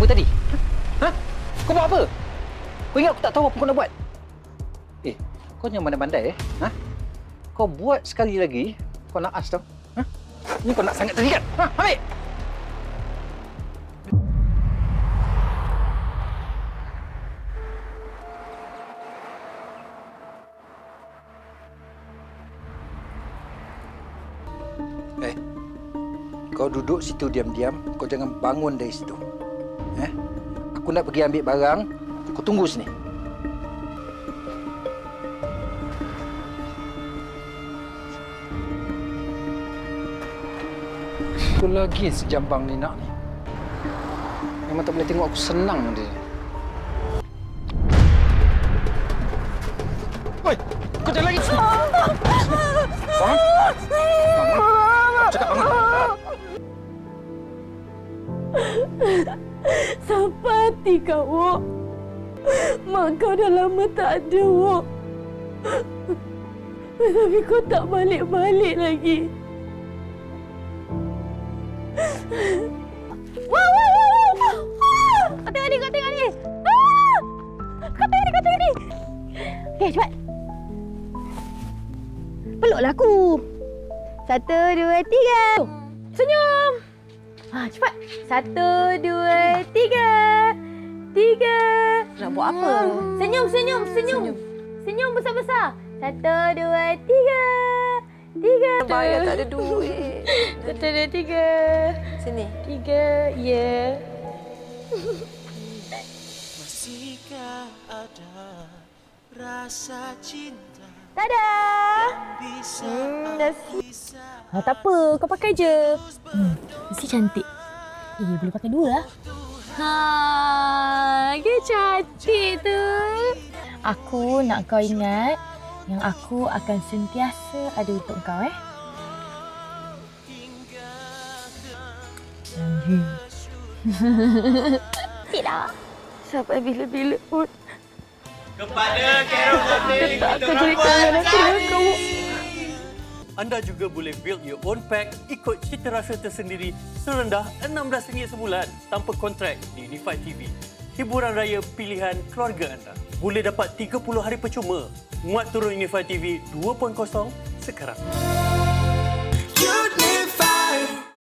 apa tadi? Ha? Kau buat apa? Kau ingat aku tak tahu apa kau nak buat? Kau yang pandai-pandai Ha? Kau buat sekali lagi, kau nak as tau. Ha? Ni kau nak sangat tadi kan? Ha? Ambil! Kau duduk situ diam-diam, kau jangan bangun dari situ. Aku nak pergi ambil barang, kau tunggu sini. Aku lagi si jambang ni nak ni. Memang tak boleh tengok aku senang dia. Oi, kau jangan lagi. Bangun. Cakap bangun. Sampai hati kau, Wok. Mak kau dah lama tak ada, Wok. Tapi kau tak balik-balik lagi. Wow! Kau tengok ni! Kau tengok ni! Okey, cepat. Peluklah aku. 1, 2, 3. Senyum. Cepat. 1, 2, 3. 3. Nak buat apa? Senyum. Senyum besar-besar. 1, 2, 3. 3. Bayar tak ada duit. 1, 2, 3. Sini. 3. Ya. Masihkah ada rasa cinta? Tada! Dah siap. Tak apa, kau pakai je. Mesti cantik. Boleh pakai dua lah. Dia cantik tu. Aku nak kau ingat yang aku akan sentiasa ada untuk kau, Tidak. Sampai bila-bila pun. Kepada Carol Golding, Tak akan jadi kangen aku dengan kamu. Anda juga boleh build your own pack ikut cita rasa tersendiri serendah RM16 sebulan tanpa kontrak di Unified TV. Hiburan raya pilihan keluarga anda. Boleh dapat 30 hari percuma. Muat turun Unified TV 2.0 sekarang.